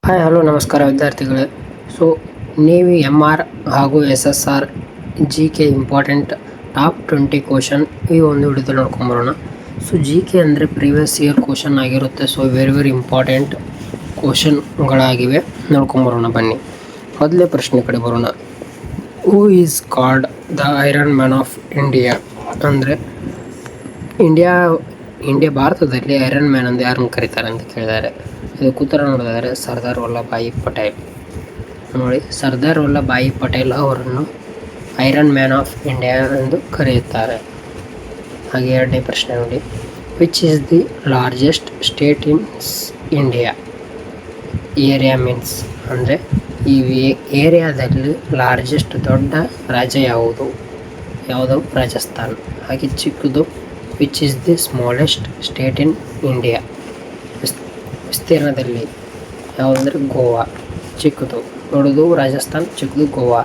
Hi hello ನಮಸ್ಕಾರ ವಿದ್ಯಾರ್ಥಿಗಳೇ. So ನೀವು MR ಹಾಗೂ SSR GK important top 20 question ಈ ಒಂದು ವಿಡಿಯೋದಲ್ಲಿ ನೋಡ್ಕೊಂಬರೋಣ. ಸೊ GK ಅಂದರೆ ಪ್ರೀವಿಯಸ್ ಇಯರ್ ಕ್ವಶನ್ ಆಗಿರುತ್ತೆ. ಸೊ ವೆರಿ ಇಂಪಾರ್ಟೆಂಟ್ ಕ್ವಶನ್ಗಳಾಗಿವೆ, ನೋಡ್ಕೊಂಬರೋಣ ಬನ್ನಿ. ಮೊದಲೇ ಪ್ರಶ್ನೆ ಕಡೆ ಬರೋಣ. Who is called the iron man of India? ಅಂದರೆ ಇಂಡಿಯಾ ಭಾರತದಲ್ಲಿ ಐರನ್ ಮ್ಯಾನ್ ಎಂದು ಯಾರನ್ನು ಕರೀತಾರೆ ಅಂತ ಕೇಳಿದ್ದಾರೆ. ಇದಕ್ಕೆ ಉತ್ತರ ನೋಡಿದರೆ ಸರ್ದಾರ್ ವಲ್ಲಭಭಾಯಿ ಪಟೇಲ್. ನೋಡಿ, ಸರ್ದಾರ್ ವಲ್ಲಭಭಾಯಿ ಪಟೇಲ್ ಅವರನ್ನು ಐರನ್ ಮ್ಯಾನ್ ಆಫ್ ಇಂಡಿಯಾ ಎಂದು ಕರೆಯುತ್ತಾರೆ. ಹಾಗೆ ಎರಡನೇ ಪ್ರಶ್ನೆ ನೋಡಿ, which is the largest state in India? Area means ಅಂದರೆ ಈ ಏರಿಯಾದಲ್ಲಿ ಲಾರ್ಜೆಸ್ಟ್ ದೊಡ್ಡ ರಾಜ್ಯ ಯಾವುದು? ರಾಜಸ್ಥಾನ್. ಹಾಗೆ ಚಿಕ್ಕದು which is the smallest state in India? ವಿಸ್ತೀರ್ಣದಲ್ಲಿ ಯಾವುದಂದರೆ ಗೋವಾ. ಚಿಕ್ಕದು, ದೊಡ್ಡದು ರಾಜಸ್ಥಾನ್, ಚಿಕ್ಕದು ಗೋವಾ.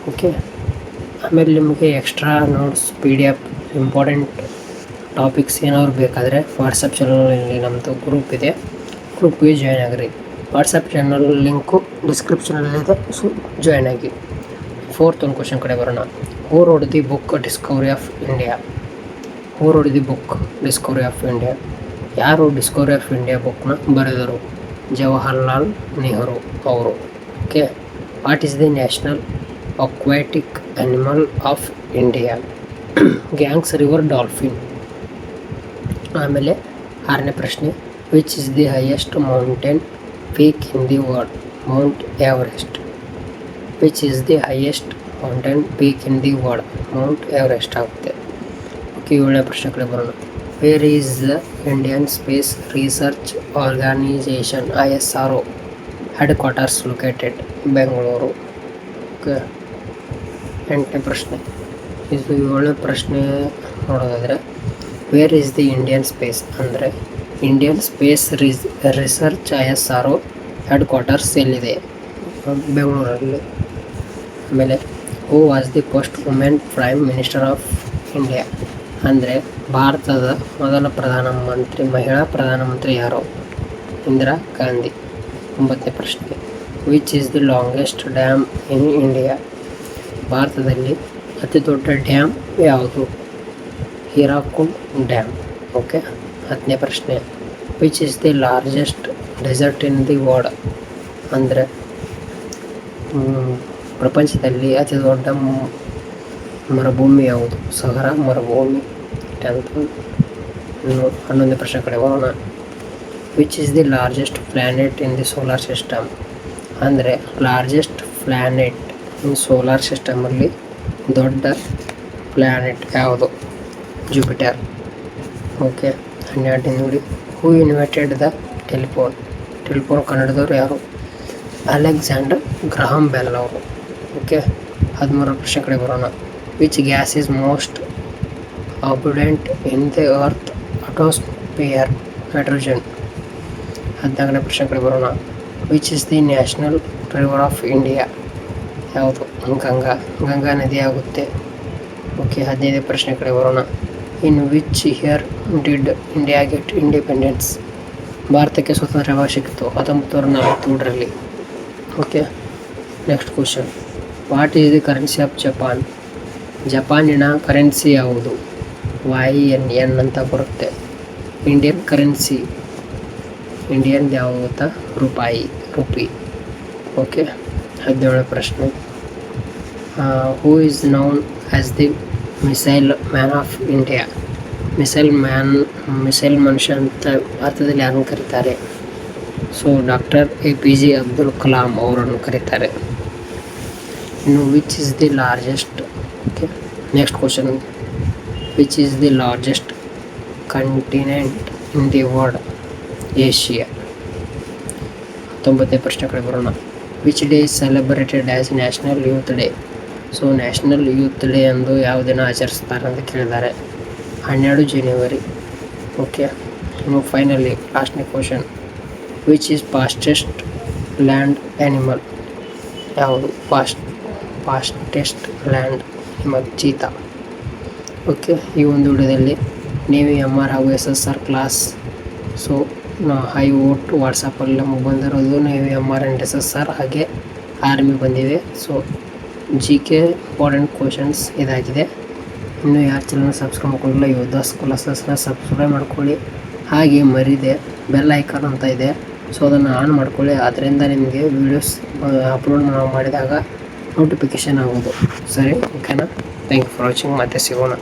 ಓಕೆ. ಆಮೇಲೆ ನಿಮಗೆ extra notes PDF important topics ಏನಾದ್ರು ಬೇಕಾದರೆ ವಾಟ್ಸಪ್ ಚಾನಲಲ್ಲಿ ನಮ್ಮದು ಗ್ರೂಪ್ ಇದೆ, ಗ್ರೂಪ್ಗೆ ಜಾಯ್ನ್ ಆಗಿರಿ. ವಾಟ್ಸಪ್ ಚಾನಲ್ ಲಿಂಕು ಡಿಸ್ಕ್ರಿಪ್ಷನಲ್ಲಿದೆ, ಸೊ ಜಾಯ್ನ್ ಆಗಿ. ಫೋರ್ತ್ ಒಂದು ಕ್ವಶನ್ ಕಡೆ ಬರೋಣ. Who wrote the book Discovery of India? Who wrote the book Discovery of India? ಯಾರು ಡಿಸ್ಕವರಿ ಆಫ್ ಇಂಡಿಯಾ ಬುಕ್ನ ಬರೆದರು? ಜವಾಹರ್ಲಾಲ್ ನೆಹರು ಅವರು. Okay. What is the national aquatic animal of India? Ganges river dolphin. ಆಮೇಲೆ ಆರನೇ ಪ್ರಶ್ನೆ, which is the highest mountain peak in the world? Mount Everest. Which is the highest mountain peak in the world? Mount Everest ಆಗುತ್ತೆ. Okay. ಏಳನೇ ಪ್ರಶ್ನೆ ಕಡೆ ಬರೋಣ. Where is the Indian space Research Organisation ISRO headquarters located? Bengaluru. Okay. ಎಂಟನೇ ಪ್ರಶ್ನೆ, ಇದು ಏಳನೇ ಪ್ರಶ್ನೆ ನೋಡೋದಾದರೆ, where is the Indian space ಅಂದರೆ Indian space research ISRO headquarters ಎಲ್ಲಿದೆ? ಬೆಂಗಳೂರಲ್ಲಿ. ಆಮೇಲೆ who was the first women prime minister of India? ಅಂದರೆ ಭಾರತದ ಮೊದಲ ಮಹಿಳಾ ಪ್ರಧಾನಮಂತ್ರಿ ಯಾರು? ಇಂದಿರಾ ಗಾಂಧಿ. 9ನೇ ಪ್ರಶ್ನೆ, which is the longest dam in India? ಭಾರತದಲ್ಲಿ ಅತಿ ದೊಡ್ಡ ಡ್ಯಾಮ್ ಯಾವುದು? ಹೀರಾಕುಂಡ್ ಡ್ಯಾಮ್. ಓಕೆ. 10ನೇ ಪ್ರಶ್ನೆ, which is the largest desert in the world? ಅಂದರೆ ಪ್ರಪಂಚದಲ್ಲಿ ಅತಿ ದೊಡ್ಡ ಮರುಭೂಮಿ ಯಾವುದು? ಸಹರಾ ಮರುಭೂಮಿ. 11ನೇ ಪ್ರಶ್ನೆ ಕಡೆ ಬರೋಣ. Which is the largest planet in the solar system? ಅಂದರೆ ಲಾರ್ಜೆಸ್ಟ್ ಪ್ಲ್ಯಾನೆಟ್ ಇನ್ ಸೋಲಾರ್ ಸಿಸ್ಟಮಲ್ಲಿ ದೊಡ್ಡ ಪ್ಲ್ಯಾನೆಟ್ ಯಾವುದು? ಜುಪಿಟರ್. ಓಕೆ. 12ನೇ ನೋಡಿ, ಹೂ ಇನ್ವೆಂಟೆಡ್ ದ ಟೆಲಿಫೋನ್ ಕಂಡುಹಿಡಿದವರು ಯಾರು? ಅಲೆಕ್ಸಾಂಡರ್ ಗ್ರಹಾಂ ಬೆಲ್ ಅವರು. ಓಕೆ. 13ನೇ ಪ್ರಶ್ನೆ ಕಡೆ ಬರೋಣ. Which gas is most abundant in the earth atmosphere? Hydrogen. 14ನೇ ಪ್ರಶ್ನೆ ಕಡೆ ಬರೋಣ. Which is the national river of India? ಯಾವುದು? ಗಂಗಾ ನದಿ ಆಗುತ್ತೆ. ಓಕೆ. 15ನೇ ಪ್ರಶ್ನೆ ಕಡೆ ಬರೋಣ. In which year did India get independence? ಭಾರತಕ್ಕೆ ಸ್ವತಂತ್ರ ಯಾವಾಗ ಸಿಕ್ಕಿತು? 1943ರಲ್ಲಿ. Okay. Next question, what is the currency of Japan? ಜಪಾನಿನ ಕರೆನ್ಸಿ ಯಾವುದು? YNN ಅಂತ ಬರುತ್ತೆ. ಇಂಡಿಯನ್ ಕರೆನ್ಸಿ ಇಂಡಿಯನ್ ಯಾವುದು ಗೊತ್ತಾ? ರೂಪಿ. ಓಕೆ. 17ನೇ ಪ್ರಶ್ನೆ, who is known as the missile man of India? Missile ಮನುಷ್ಯ ಅಂತ ಭಾರತದಲ್ಲಿ ಯಾರನ್ನು ಕರೀತಾರೆ? So doctor APJ Abdul Kalam ಅವರನ್ನು ಕರೀತಾರೆ. ಇನ್ನು which is the largest okay next question, which is the largest continent in the world? Asia. 19ನೇ ಪ್ರಶ್ನೆ ಕಡೆ ಬರೋಣ. Which day is celebrated as national youth day? So national youth day ಎಂದು ಯಾವ ದಿನ ಆಚರಿಸ್ತಾರೆ ಅಂತ ಕೇಳಿದ್ದಾರೆ? 12 ಜನವರಿ. ಓಕೆ. ಇನ್ನು finally ಲಾಸ್ಟ್ನೇ question, which is fastest land animal? ಯಾವುದು? Fastest land animal cheetah. Okay. ಈ ಒಂದು ವಿಡಿಯೋದಲ್ಲಿ ನೀವು MR ಹಾಗೂ SSR ಕ್ಲಾಸ್ ಹೈ ಓಟ್ ವಾಟ್ಸಪ್ಪಲ್ಲಿ ನಮಗೆ ಬಂದಿರೋದು ನೀವು MRNSS ಹಾಗೆ ಆರ್ಮಿ ಬಂದಿದೆ. ಸೊ GK ಇಂಪಾರ್ಟೆಂಟ್ ಕ್ವಶನ್ಸ್ ಇದಾಗಿದೆ. ಇನ್ನೂ ಯಾರು ಚಾನಲ್ ಸಬ್ಸ್ಕ್ರೈಬ್ ಮಾಡ್ಕೊಳ್ಳಿಲ್ಲ ಯೋಧಾಸ್ ಕ್ಲಾಸಸ್ನ ಸಬ್ಸ್ಕ್ರೈಬ್ ಮಾಡ್ಕೊಳ್ಳಿ. ಹಾಗೆ ಮರಿದೆ ಬೆಲ್ ಐಕಾನ್ ಅಂತ ಇದೆ, ಸೊ ಅದನ್ನು ಆನ್ ಮಾಡ್ಕೊಳ್ಳಿ. ಅದರಿಂದ ನಿಮಗೆ ವೀಡಿಯೋಸ್ ಅಪ್ಲೋಡ್ ಮಾಡಿದಾಗ ನೋಟಿಫಿಕೇಷನ್ ಆಗೋದು. ಸರಿ, ಓಕೆನಾ? Thank you for watching. ಮತ್ತೆ ಸಿಗೋಣ.